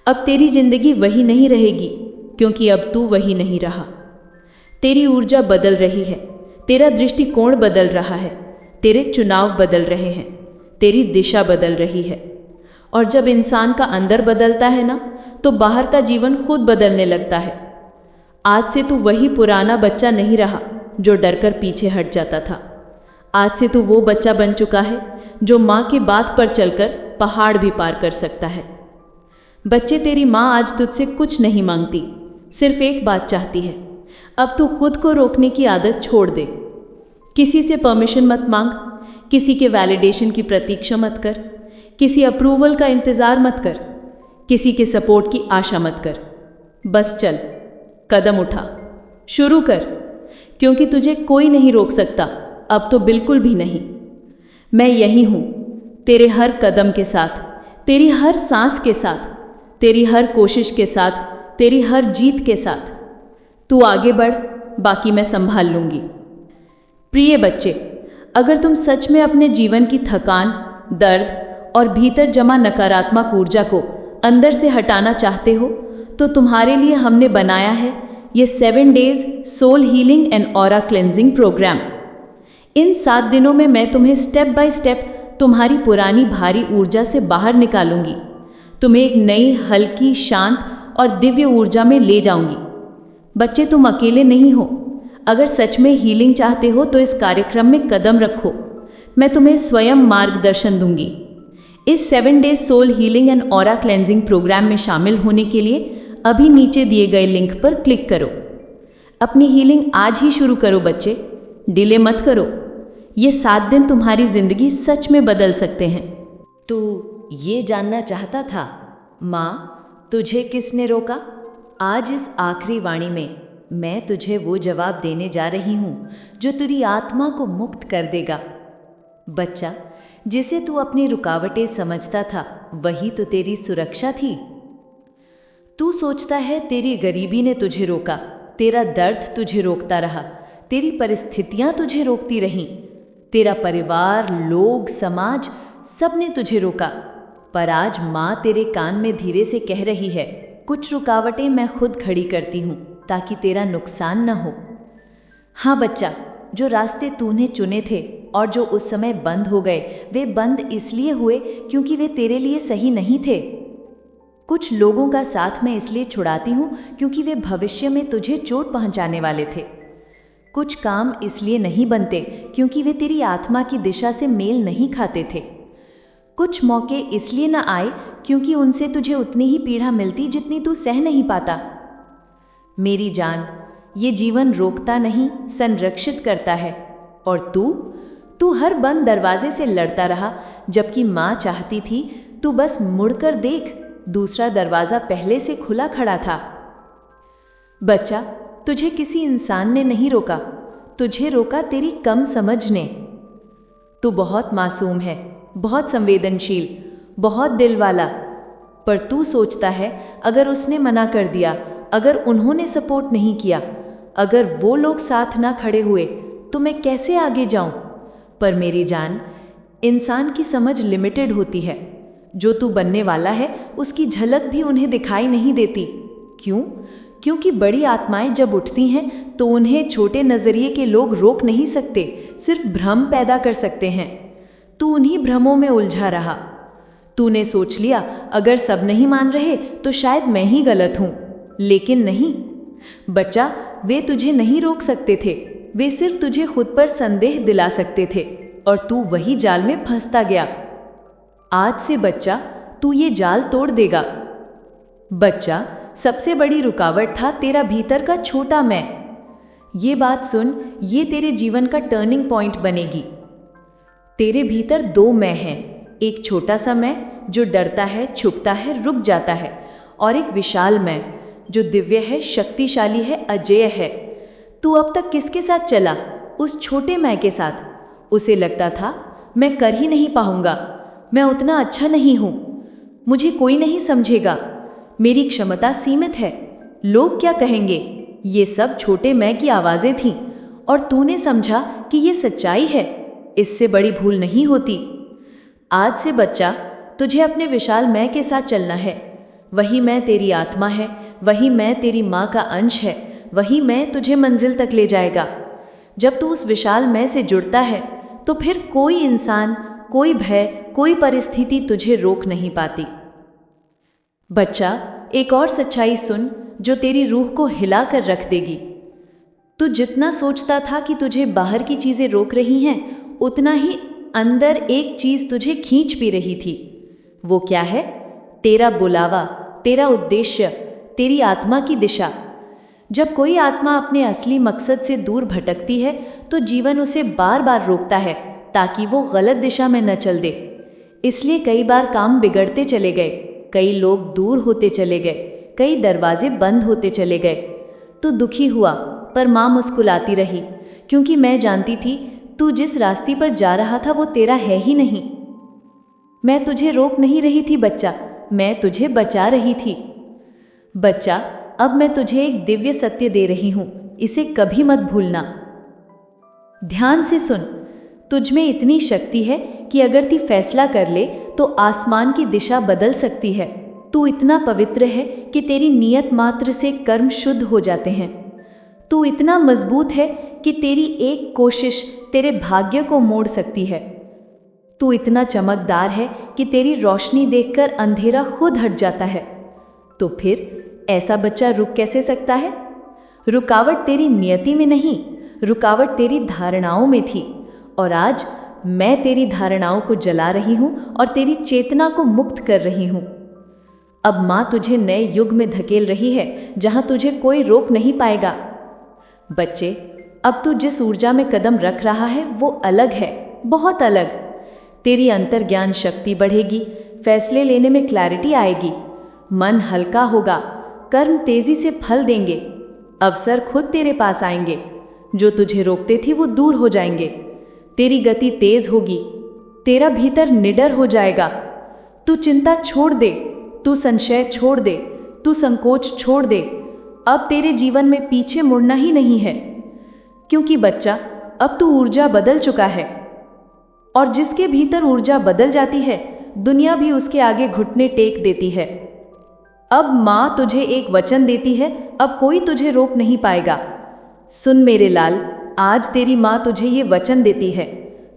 अब तेरी जिंदगी वही नहीं रहेगी, क्योंकि अब तू वही नहीं रहा। तेरी ऊर्जा बदल रही है, तेरा दृष्टिकोण बदल रहा है, तेरे चुनाव बदल रहे हैं, तेरी दिशा बदल रही है। और जब इंसान का अंदर बदलता है ना, तो बाहर का जीवन खुद बदलने लगता है। आज से तू वही पुराना बच्चा नहीं रहा जो डरकर पीछे हट जाता था। आज से तू वो बच्चा बन चुका है जो माँ की बात पर चलकर पहाड़ भी पार कर सकता है। बच्चे, तेरी माँ आज तुझसे कुछ नहीं मांगती, सिर्फ एक बात चाहती है। अब तू खुद को रोकने की आदत छोड़ दे। किसी से परमिशन मत मांग, किसी के वैलिडेशन की प्रतीक्षा मत कर, किसी अप्रूवल का इंतज़ार मत कर, किसी के सपोर्ट की आशा मत कर। बस चल, कदम उठा, शुरू कर, क्योंकि तुझे कोई नहीं रोक सकता, अब तो बिल्कुल भी नहीं। मैं यही हूँ, तेरे हर कदम के साथ, तेरी हर सांस के साथ, तेरी हर कोशिश के साथ, तेरी हर जीत के साथ। तू आगे बढ़, बाकी मैं संभाल लूँगी। प्रिय बच्चे, अगर तुम सच में अपने जीवन की थकान, दर्द और भीतर जमा नकारात्मक ऊर्जा को अंदर से हटाना चाहते हो, तो तुम्हारे लिए हमने बनाया है ये 7 days soul healing and aura cleansing programme. इन 7 दिनों में मैं तुम्हें स्टेप बाय स्टेप तुम्हारी पुरानी भारी ऊर्जा से बाहर निकालूंगी, तुम्हें एक नई, हल्की, शांत और दिव्य ऊर्जा में ले जाऊंगी। बच्चे, तुम अकेले नहीं हो। अगर सच में हीलिंग चाहते हो तो इस कार्यक्रम में कदम रखो। मैं तुम्हें स्वयं मार्गदर्शन दूंगी। इस 7 days soul healing and aura cleansing program में शामिल होने के लिए अभी नीचे दिए गए लिंक पर क्लिक करो। अपनी हीलिंग आज ही शुरू करो बच्चे, डिले मत करो। ये 7 दिन तुम्हारी जिंदगी सच में बदल सकते हैं। तू ये जानना चाहता था, माँ तुझे किसने रोका? आज इस आखिरी वाणी में मैं तुझे वो जवाब देने जा रही हूँ जो तेरी आत्मा को मुक्त कर देगा। बच्चा, जिसे तू अपनी रुकावटें समझता था, वही तो तेरी सुरक्षा थी। तू सोचता है तेरी गरीबी ने तुझे रोका, तेरा दर्द तुझे रोकता रहा, तेरी परिस्थितियां तुझे रोकती रहीं, तेरा परिवार, लोग, समाज सब ने तुझे रोका। पर आज माँ तेरे कान में धीरे से कह रही है, कुछ रुकावटें मैं खुद खड़ी करती हूँ ताकि तेरा नुकसान न हो। हाँ बच्चा, जो रास्ते तूने चुने थे और जो उस समय बंद हो गए, वे बंद इसलिए हुए क्योंकि वे तेरे लिए सही नहीं थे। कुछ लोगों का साथ मैं इसलिए छुड़ाती हूँ क्योंकि वे भविष्य में तुझे चोट पहुँचाने वाले थे। कुछ काम इसलिए नहीं बनते क्योंकि वे तेरी आत्मा की दिशा से मेल नहीं खाते थे। कुछ मौके इसलिए न आए क्योंकि उनसे तुझे उतनी ही पीड़ा मिलती जितनी तू सह नहीं पाता। मेरी जान, ये जीवन रोकता नहीं, संरक्षित करता है। और तू हर बंद दरवाजे से लड़ता रहा, जबकि माँ चाहती थी तू बस मुड़कर देख, दूसरा दरवाज़ा पहले से खुला खड़ा था। बच्चा, तुझे किसी इंसान ने नहीं रोका, तुझे रोका तेरी कम समझ ने। तू बहुत मासूम है, बहुत संवेदनशील, बहुत दिल वाला, पर तू सोचता है अगर उसने मना कर दिया, अगर उन्होंने सपोर्ट नहीं किया, अगर वो लोग साथ ना खड़े हुए तो मैं कैसे आगे जाऊं? पर मेरी जान, इंसान की समझ लिमिटेड होती है। जो तू बनने वाला है उसकी झलक भी उन्हें दिखाई नहीं देती। क्यों? क्योंकि बड़ी आत्माएं जब उठती हैं तो उन्हें छोटे नज़रिए के लोग रोक नहीं सकते, सिर्फ भ्रम पैदा कर सकते हैं। तू उन्हीं भ्रमों में उलझा रहा। तूने सोच लिया अगर सब नहीं मान रहे तो शायद मैं ही गलत हूँ, लेकिन नहीं बच्चा, वे तुझे नहीं रोक सकते थे, वे सिर्फ तुझे खुद पर संदेह दिला सकते थे और तू वही जाल में फंसता गया। आज से बच्चा, तू ये जाल तोड़ देगा। बच्चा, सबसे बड़ी रुकावट था तेरा भीतर का छोटा मैं। ये बात सुन, ये तेरे जीवन का टर्निंग पॉइंट बनेगी। तेरे भीतर 2 मैं हैं, एक छोटा सा मैं जो डरता है, छुपता है, रुक जाता है, और एक विशाल मैं जो दिव्य है, शक्तिशाली है, अजेय है। तू अब तक किसके साथ चला? उस छोटे मैं के साथ। उसे लगता था मैं कर ही नहीं पाऊंगा, मैं उतना अच्छा नहीं हूँ, मुझे कोई नहीं समझेगा, मेरी क्षमता सीमित है, लोग क्या कहेंगे। ये सब छोटे मैं की आवाज़ें थीं और तूने समझा कि ये सच्चाई है। इससे बड़ी भूल नहीं होती। आज से बच्चा, तुझे अपने विशाल मैं के साथ चलना है। वही मैं तेरी आत्मा है, वही मैं तेरी माँ का अंश है, वही मैं तुझे मंजिल तक ले जाएगा। जब तू उस विशाल मैं से जुड़ता है तो फिर कोई इंसान, कोई भय, कोई परिस्थिति तुझे रोक नहीं पाती। बच्चा, एक और सच्चाई सुन जो तेरी रूह को हिला कर रख देगी। तू जितना सोचता था कि तुझे बाहर की चीज़ें रोक रही हैं, उतना ही अंदर एक चीज़ तुझे खींच भी रही थी। वो क्या है? तेरा बुलावा, तेरा उद्देश्य, तेरी आत्मा की दिशा। जब कोई आत्मा अपने असली मकसद से दूर भटकती है तो जीवन उसे बार बार रोकता है ताकि वो गलत दिशा में न चल दे। इसलिए कई बार काम बिगड़ते चले गए, कई लोग दूर होते चले गए, कई दरवाजे बंद होते चले गए। तो दुखी हुआ, पर माँ मुस्कुराती रही, क्योंकि मैं जानती थी तू जिस रास्ते पर जा रहा था वो तेरा है ही नहीं। मैं तुझे रोक नहीं रही थी बच्चा, मैं तुझे बचा रही थी। बच्चा, अब मैं तुझे एक दिव्य सत्य दे रही हूं, इसे कभी मत भूलना। ध्यान से सुन, तुझ में इतनी शक्ति है कि अगर तू फैसला कर ले तो आसमान की दिशा बदल सकती है। तू इतना पवित्र है कि तेरी नियत मात्र से कर्म शुद्ध हो जाते हैं। तू इतना मजबूत है कि तेरी एक कोशिश तेरे भाग्य को मोड़ सकती है। तू इतना चमकदार है कि तेरी रोशनी देखकर अंधेरा खुद हट जाता है। तो फिर ऐसा बच्चा रुक कैसे सकता है? रुकावट तेरी नियति में नहीं, रुकावट तेरी धारणाओं में थी। और आज मैं तेरी धारणाओं को जला रही हूं और तेरी चेतना को मुक्त कर रही हूं। अब मां तुझे नए युग में धकेल रही है जहां तुझे कोई रोक नहीं पाएगा। बच्चे, अब तू जिस ऊर्जा में कदम रख रहा है वो अलग है, बहुत अलग। तेरी अंतर्ज्ञान शक्ति बढ़ेगी, फैसले लेने में क्लैरिटी आएगी, मन हल्का होगा, कर्म तेजी से फल देंगे, अवसर खुद तेरे पास आएंगे, जो तुझे रोकते थे वो दूर हो जाएंगे। तेरी गति तेज होगी, तेरा भीतर निडर हो जाएगा। तू चिंता छोड़ दे, तू संशय छोड़ दे, तू संकोच छोड़ दे। अब तेरे जीवन में पीछे मुड़ना ही नहीं है, क्योंकि बच्चा अब तू ऊर्जा बदल चुका है। और जिसके भीतर ऊर्जा बदल जाती है, दुनिया भी उसके आगे घुटने टेक देती है। अब माँ तुझे एक वचन देती है, अब कोई तुझे रोक नहीं पाएगा। सुन मेरे लाल, आज तेरी माँ तुझे ये वचन देती है,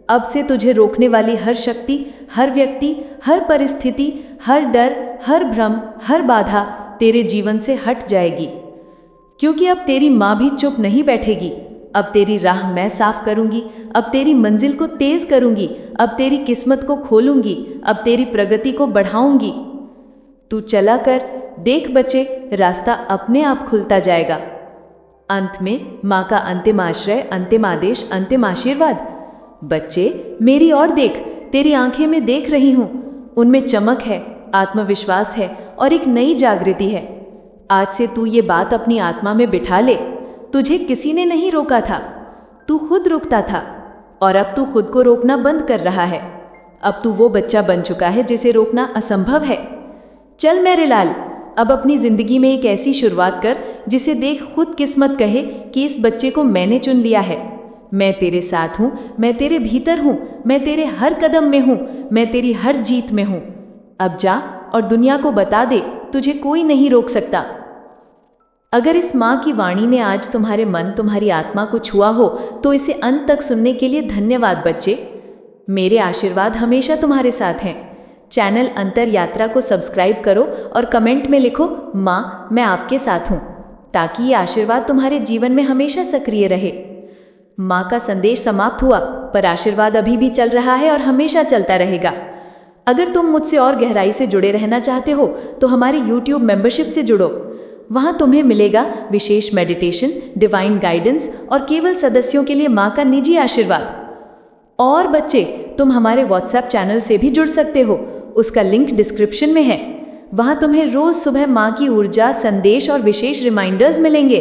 अब से तुझे रोकने वाली हर शक्ति, हर व्यक्ति, हर परिस्थिति, हर डर, हर भ्रम, हर बाधा तेरे जीवन से हट जाएगी। क्योंकि अब तेरी माँ भी चुप नहीं बैठेगी। अब तेरी राह मैं साफ करूंगी, अब तेरी मंजिल को तेज करूंगी, अब तेरी किस्मत को खोलूंगी, अब तेरी प्रगति को बढ़ाऊंगी। तू चला कर देख बच्चे, रास्ता अपने आप खुलता जाएगा। अंत में माँ का अंतिम आश्रय, अंतिम आदेश, अंतिम आशीर्वाद। बच्चे मेरी ओर देख, तेरी आंखें में देख रही हूँ, उनमें चमक है, आत्मविश्वास है और एक नई जागृति है। आज से तू ये बात अपनी आत्मा में बिठा ले, तुझे किसी ने नहीं रोका था, तू खुद रुकता था, और अब तू खुद को रोकना बंद कर रहा है। अब तू वो बच्चा बन चुका है जिसे रोकना असंभव है। चल मेरे लाल, अब अपनी जिंदगी में एक ऐसी शुरुआत कर जिसे देख खुद किस्मत कहे कि इस बच्चे को मैंने चुन लिया है। मैं तेरे साथ हूँ, मैं तेरे भीतर हूँ, मैं तेरे हर कदम में हूँ, मैं तेरी हर जीत में हूँ। अब जा और दुनिया को बता दे, तुझे कोई नहीं रोक सकता। अगर इस माँ की वाणी ने आज तुम्हारे मन, तुम्हारी आत्मा को छुआ हो तो इसे अंत तक सुनने के लिए धन्यवाद बच्चे। मेरे आशीर्वाद हमेशा तुम्हारे साथ हैं। चैनल अंतर यात्रा को सब्सक्राइब करो और कमेंट में लिखो, माँ मैं आपके साथ हूँ, ताकि ये आशीर्वाद तुम्हारे जीवन में हमेशा सक्रिय रहे। माँ का संदेश समाप्त हुआ, पर आशीर्वाद अभी भी चल रहा है और हमेशा चलता रहेगा। अगर तुम मुझसे और गहराई से जुड़े रहना चाहते हो तो हमारे YouTube मेंबरशिप से जुड़ो। वहाँ तुम्हें मिलेगा विशेष मेडिटेशन, डिवाइन गाइडेंस और केवल सदस्यों के लिए माँ का निजी आशीर्वाद। और बच्चे, तुम हमारे WhatsApp चैनल से भी जुड़ सकते हो, उसका लिंक डिस्क्रिप्शन में है। वहाँ तुम्हें रोज सुबह माँ की ऊर्जा, संदेश और विशेष रिमाइंडर्स मिलेंगे।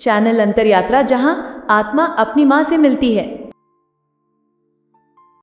चैनल अंतर यात्रा, जहाँ आत्मा अपनी माँ से मिलती है।